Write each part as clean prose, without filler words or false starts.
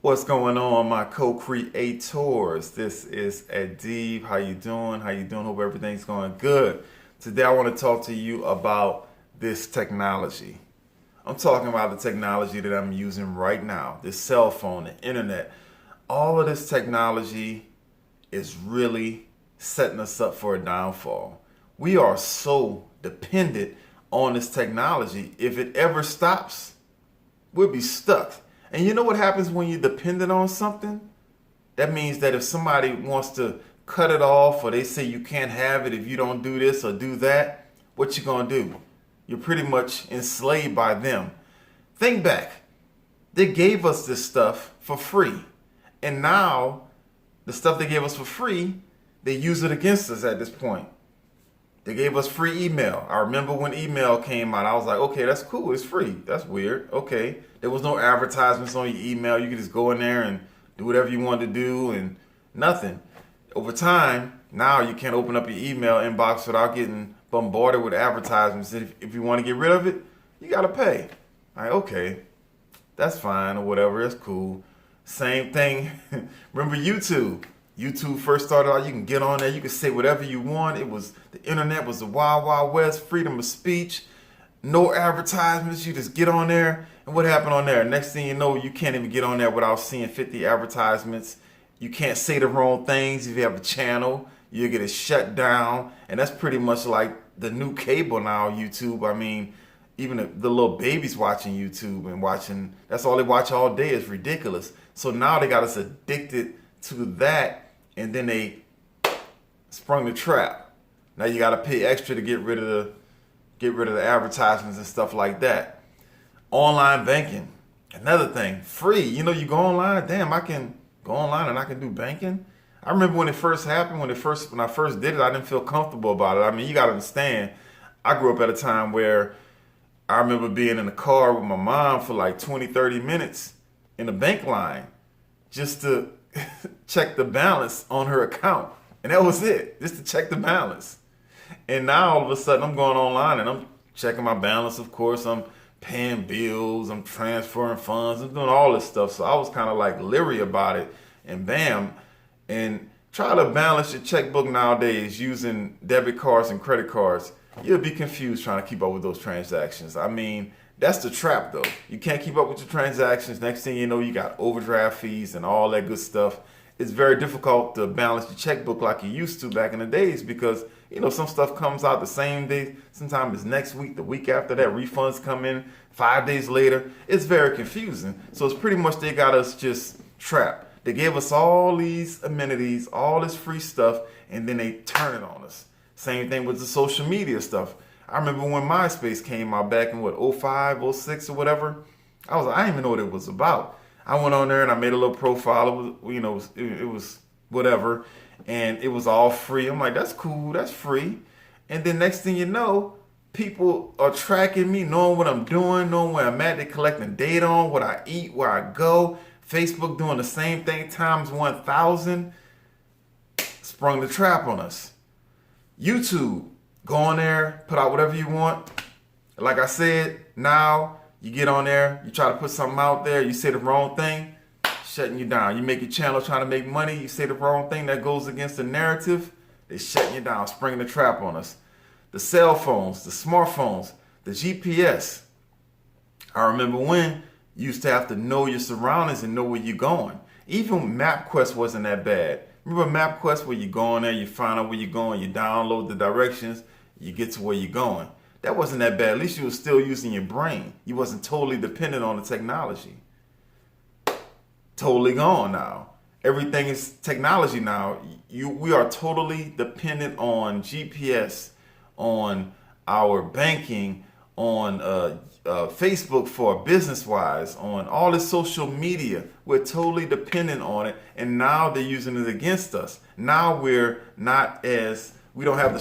What's going on, my co-creators? This is Adib. How you doing? How you doing? Hope everything's going good. Today I want to talk to you about this technology. I'm talking about the technology that I'm using right now. This cell phone, the internet. All of this technology is really setting us up for a downfall. We are so dependent on this technology. If it ever stops, we'll be stuck. And you know what happens when you're dependent on something? That means that if somebody wants to cut it off or they say you can't have it if you don't do this or do that, what you gonna do? You're pretty much enslaved by them. Think back. They gave us this stuff for free. And now the stuff they gave us for free, they use it against us at this point. They gave us free email. I remember when email came out, I was like, okay, that's cool. It's free. That's weird. Okay. There was no advertisements on your email. You could just go in there and do whatever you wanted to do and nothing. Over time, now you can't open up your email inbox without getting bombarded with advertisements. If you want to get rid of it, you got to pay. Like, okay, that's fine or whatever. It's cool. Same thing. Remember YouTube? YouTube first started out, you can get on there, you can say whatever you want. It was the internet was the wild, wild west, freedom of speech, no advertisements. You just get on there, and what happened on there? Next thing you know, you can't even get on there without seeing 50 advertisements. You can't say the wrong things if you have a channel. You get it shut down, and that's pretty much like the new cable now. YouTube. I mean, even the little babies watching YouTube and watching. That's all they watch all day. Is ridiculous. So now they got us addicted to that. And then they sprung the trap. Now you got to pay extra to get rid of the advertisements and stuff like that. Online banking, another thing, free. You know, you go online. Damn, I can go online and I can do banking. I remember when it first happened. When I first did it, I didn't feel comfortable about it. I mean, you got to understand. I grew up at a time where I remember being in the car with my mom for like 20, 30 minutes in a bank line just to check the balance on her account. And that was it, just to check the balance. And now all of a sudden I'm going online and I'm checking my balance, of course. I'm paying bills, I'm transferring funds, I'm doing all this stuff. So I was kind of like leery about it. And bam, and try to balance your checkbook nowadays using debit cards and credit cards. You'll be confused trying to keep up with those transactions. I mean, that's the trap though. You can't keep up with your transactions. Next thing you know, you got overdraft fees and all that good stuff. It's very difficult to balance your checkbook like you used to back in the days because, you know, some stuff comes out the same day. Sometimes it's next week, the week after that, refunds come in 5 days later. It's very confusing. So it's pretty much they got us just trapped. They gave us all these amenities, all this free stuff, and then they turn it on us. Same thing with the social media stuff. I remember when MySpace came out back in what, '05, '06 or whatever. I didn't even know what it was about. I went on there and I made a little profile. It was, you know, it was whatever, and it was all free. I'm like, that's cool, that's free. And then next thing you know, people are tracking me, knowing what I'm doing, knowing where I'm at. They're collecting data on what I eat, where I go. Facebook doing the same thing times 1,000. Sprung the trap on us. YouTube, go on there, put out whatever you want. Like I said, now you get on there, you try to put something out there, you say the wrong thing, shutting you down. You make your channel trying to make money, you say the wrong thing that goes against the narrative, they shutting you down, springing the trap on us. The cell phones, the smartphones, the GPS. I remember when you used to have to know your surroundings and know where you're going. Even MapQuest wasn't that bad. Remember MapQuest where you go on there, you find out where you're going, you download the directions, you get to where you're going. That wasn't that bad. At least you were still using your brain. You wasn't totally dependent on the technology. Totally gone now. Everything is technology now. We are totally dependent on GPS, on our banking, on Facebook for business-wise, on all this social media. We're totally dependent on it, and now they're using it against us. Now we don't have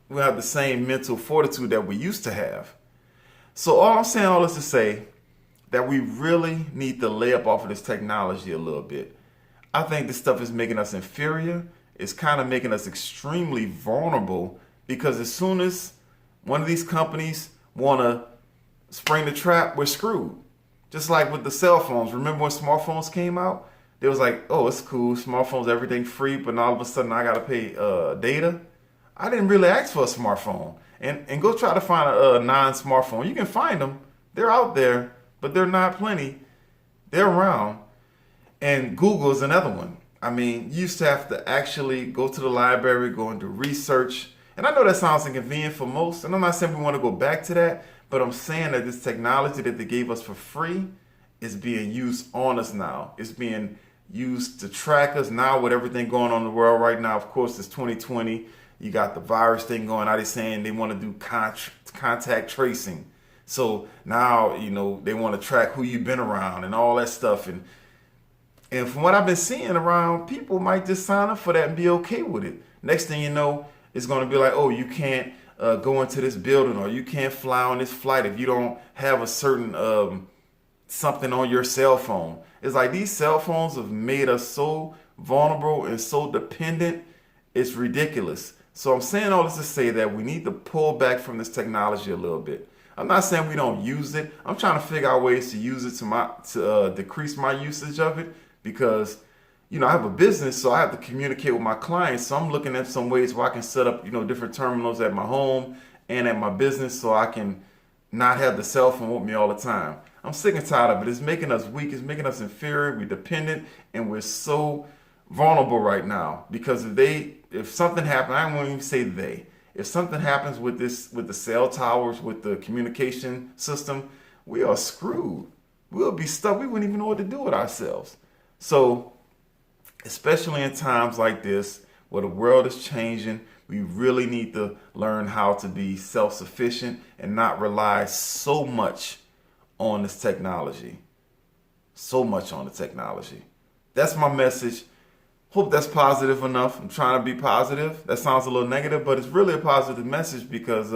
we have the same mental fortitude that we used to have. So all I'm saying, all this to say, that we really need to lay up off of this technology a little bit. I think this stuff is making us inferior. It's kind of making us extremely vulnerable because as soon as one of these companies want to spring the trap, we're screwed. Just like with the cell phones. Remember when smartphones came out? They was like, oh, it's cool. Smartphones, everything free, but all of a sudden I got to pay data. I didn't really ask for a smartphone. And go try to find a non-smartphone. You can find them. They're out there, but they're not plenty. They're around. And Google is another one. I mean, you used to have to actually go to the library, go and do research. And I know that sounds inconvenient for most. And I'm not saying we want to go back to that, but I'm saying that this technology that they gave us for free is being used on us now. It's being used to track us now with everything going on in the world right now. Of course, it's 2020. You got the virus thing going on. They're saying they want to do contact tracing. So now, they want to track who you've been around and all that stuff. And from what I've been seeing around, people might just sign up for that and be okay with it. Next thing you know, it's going to be like, oh, you can't go into this building, or you can't fly on this flight if you don't have a certain something on your cell phone. It's like these cell phones have made us so vulnerable and so dependent. It's ridiculous. So I'm saying all this to say that we need to pull back from this technology a little bit. I'm not saying we don't use it. I'm trying to figure out ways to use it to decrease my usage of it, because I have a business, so I have to communicate with my clients. So I'm looking at some ways where I can set up different terminals at my home and at my business, so I can not have the cell phone with me all the time. I'm sick and tired of it. It's making us weak. It's making us inferior. We're dependent, and we're so vulnerable right now. Because if something happens, I won't even say they. If something happens with the cell towers, with the communication system, we are screwed. We'll be stuck. We wouldn't even know what to do with ourselves. So, especially in times like this, where the world is changing, we really need to learn how to be self-sufficient and not rely so much on this technology. So much on the technology. That's my message. Hope that's positive enough. I'm trying to be positive. That sounds a little negative, but it's really a positive message, because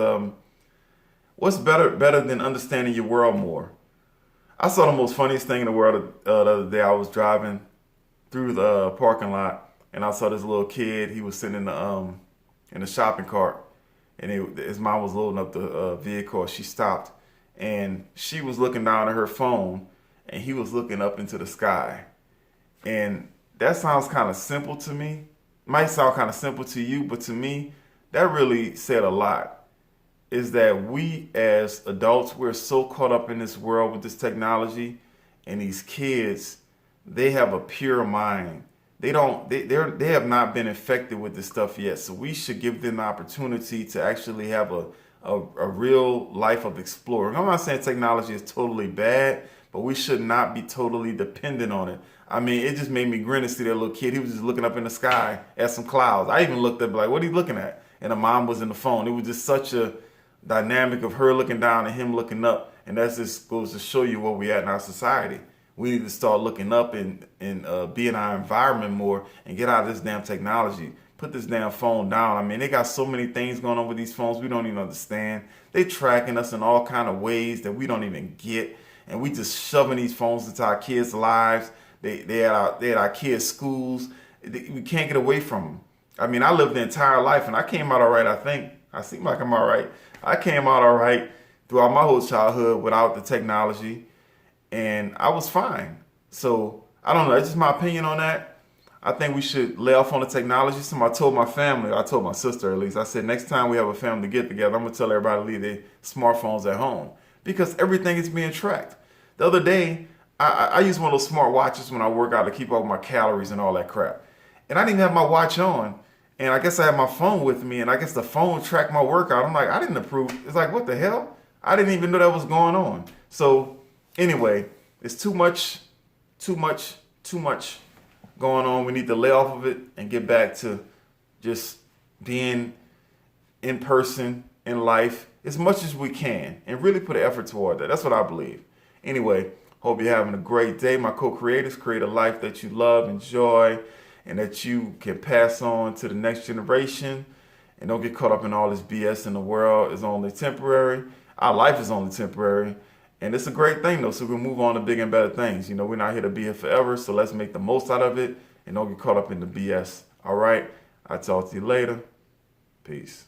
what's better than understanding your world more? I saw the most funniest thing in the world the other day. I was driving through the parking lot, and I saw this little kid. He was sitting in the shopping cart, and his mom was loading up the vehicle. She stopped, and she was looking down at her phone, and he was looking up into the sky. And that sounds kind of simple to me. Might sound kind of simple to you, but to me, that really said a lot. Is that we as adults, we're so caught up in this world with this technology, and these kids, they have a pure mind. They have not been infected with this stuff yet. So we should give them the opportunity to actually have a real life of exploring. I'm not saying technology is totally bad, but we should not be totally dependent on it. I mean, it just made me grin to see that little kid. He was just looking up in the sky at some clouds. I even looked up like, what are you looking at? And the mom was in the phone. It was just such a dynamic of her looking down and him looking up. And that just goes to show you where we at in our society. We need to start looking up and be in our environment more and get out of this damn technology. Put this damn phone down. I mean, they got so many things going on with these phones we don't even understand. They tracking us in all kind of ways that we don't even get. And we just shoving these phones into our kids' lives. They at our kids' schools. We can't get away from them. I mean, I lived the entire life, and I came out all right, I think. I seem like I'm all right. I came out all right throughout my whole childhood without the technology, and I was fine. So, I don't know. That's just my opinion on that. I think we should lay off on the technology. So I told my family, I told my sister at least, I said, next time we have a family get together, I'm going to tell everybody to leave their smartphones at home, because everything is being tracked. The other day, I use one of those smart watches when I work out to keep up with my calories and all that crap. And I didn't have my watch on. And I guess I had my phone with me, and I guess the phone tracked my workout. I'm like, I didn't approve. It's like, what the hell? I didn't even know that was going on. So anyway, it's too much going on. We need to lay off of it and get back to just being in person in life as much as we can and really put an effort toward that. That's what I believe. Anyway, hope you're having a great day. My co-creators, create a life that you love, enjoy, and that you can pass on to the next generation. And don't get caught up in all this BS in the world. It's only temporary. Our life is only temporary. And it's a great thing, though, so we can move on to bigger and better things. We're not here to be here forever, so let's make the most out of it and don't get caught up in the BS. All right? I'll talk to you later. Peace.